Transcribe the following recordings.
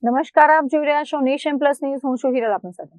નમસ્કાર, આપ જોઈ રહ્યા છો નેશન પ્લસ ન્યૂઝ. હું છું હિરલ આપની સાથે.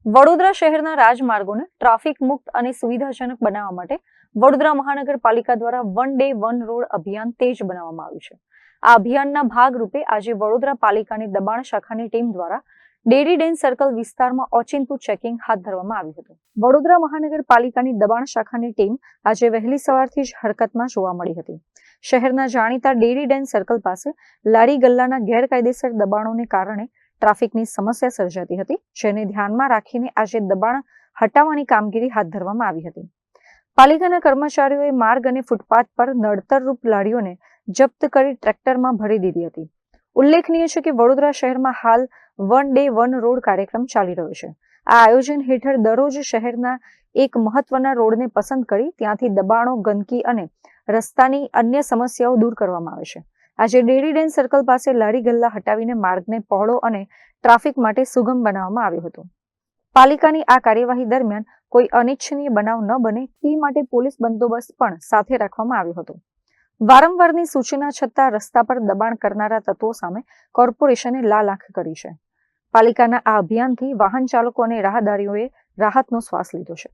વડોદરા શહેરના રાજમાર્ગોને ટ્રાફિક મુક્ત અને સુવિધાજનક બનાવવા માટે વડોદરા મહાનગરપાલિકા દ્વારા વન ડે વન રોડ અભિયાન તેજ બનાવવામાં આવ્યું છે. આ અભિયાનના ભાગરૂપે આજે વડોદરા પાલિકાની દબાણ શાખાની ટીમ દ્વારા ડેરી ડેન સર્કલ વિસ્તારમાં ઓચિંતું ચેકિંગ હાથ ધરવામાં આવ્યું હતું. વડોદરા મહાનગરપાલિકાની દબાણ શાખાની ટીમ આજે વહેલી સવારથી જ હરકતમાં જોવા મળી હતી. શહેરના જાણીતા ડેરી ડેન સર્કલ પાસે લારી ગલ્લાના ગેરકાયદેસર દબાણોને કારણે ટ્રાફિકની સમસ્યા સર્જાતી હતી, જેને ધ્યાનમાં રાખીને આજે દબાણ હટાવવાની કામગીરી હાથ ધરવામાં આવી હતી. પાલિકાના કર્મચારીઓએ માર્ગ અને ફૂટપાથ પર નડતરરૂપ લારીઓને જપ્ત કરી ટ્રેક્ટરમાં ભરી દીધી હતી. ઉલ્લેખનીય છે કે વડોદરા શહેરમાં હાલ વન ડે વન રોડ કાર્યક્રમ ચાલી રહ્યો છે. આ આયોજન હેઠળ દરરોજ શહેરના એક મહત્વના રોડને પસંદ કરી ત્યાંથી દબાણો, ગંદકી અને રસ્તાની અન્ય સમસ્યાઓ દૂર કરવામાં આવે છે. આજે ડેરી ડેન સર્કલ પાસે લારી ગલ્લા હટાવીને માર્ગને પહોળો અને ટ્રાફિક માટે સુગમ બનાવવામાં આવ્યો હતો. પાલિકાની આ કાર્યવાહી દરમિયાન કોઈ અનિચ્છનીય બનાવ ન બને તે માટે પોલીસ બંદોબસ્ત પણ સાથે રાખવામાં આવ્યો હતો. વારંવારની સૂચના છતાં રસ્તા પર દબાણ કરનારા તત્વો સામે કોર્પોરેશને લાલ આંખ કરી છે. પાલિકાના આ અભિયાનથી વાહન ચાલકો અને રાહદારીઓએ રાહતનો શ્વાસ લીધો છે.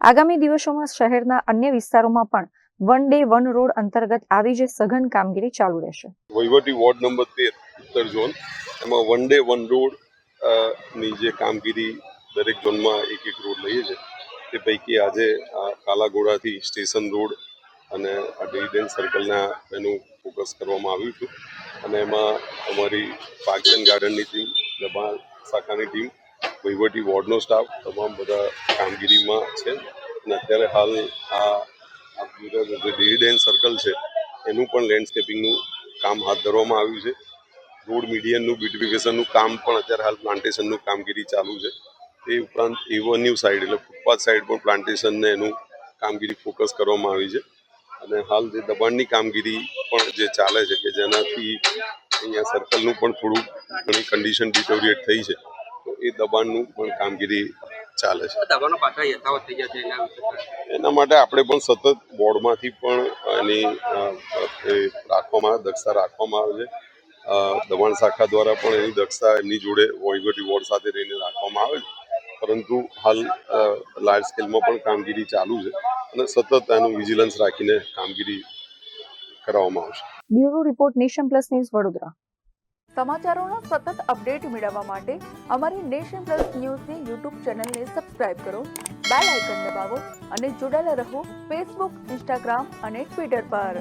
આગામી દિવસોમાં શહેરના અન્ય વિસ્તારોમાં પણ વન ડે વન રોડ અંતર્ગત આવી જ સઘન કામગીરી ચાલુ રહેશે. વહીવટી વોર્ડ નંબર 13 ઉત્તર ઝોન, એમાં વન ડે વન રોડ ની જે કામગીરી દરેક ઝોનમાં એક એક રોડ લઈએ છે, તે પૈકી આજે કાલાઘોડાથી સ્ટેશન રોડ અને આ ડેરી ડેન સર્કલના એનું ફોકસ કરવામાં આવ્યું હતું. અને એમાં અમારી પાર્ક્સ એન્ડ ગાર્ડનની ટીમ, દબાણ શાખાની ટીમ, વહીવટી વોર્ડનો સ્ટાફ તમામ બધા કામગીરીમાં છે. અને અત્યારે હાલ આ જે ડેરી ડેન સર્કલ છે એનું પણ લેન્ડસ્કેપિંગનું કામ હાથ ધરવામાં આવ્યું છે. રોડ મીડિયનનું બ્યુટિફિકેશનનું કામ પણ અત્યારે હાલ પ્લાન્ટેશનનું કામગીરી ચાલુ છે. તે ઉપરાંત એવન્યુ સાઈડ એટલે ફૂટપાથ સાઈડ પણ પ્લાન્ટેશનને એનું કામગીરી ફોકસ કરવામાં આવી છે. અને હાલ જે દબાણની કામગીરી પણ જે ચાલે છે કે જેનાથી અહીંયા સર્કલનું પણ થોડું ઘણી કન્ડિશન ડિટોરિએટ થઈ છે, તો એ દબાણનું પણ કામગીરી ચાલે છે. એના માટે આપણે પણ સતત બોર્ડમાંથી પણ એની રાખવામાં દક્ષતા રાખવામાં આવે છે. દબાણ શાખા દ્વારા પણ એની દક્ષતા એમની જોડે વહીવટી બોર્ડ સાથે રહીને રાખવામાં આવે છે. પરંતુ હાલ લાર્જ સ્કેલમાં પણ કામગીરી ચાલુ છે અને સતત એનું વિજિલન્સ રાખીને કામગીરી કરાવવામાં આવશે. Bureau report, Nation Plus News, Vadodara. સમાચારોના સતત અપડેટ મેળવવા માટે અમારી નેશન પ્લસ ન્યૂઝની યુટ્યુબ ચેનલને સબસ્ક્રાઇબ કરો, બેલ આઇકન દબાવો અને જોડાયેલા રહો ફેસબુક, ઇન્સ્ટાગ્રામ અને ટ્વિટર પર.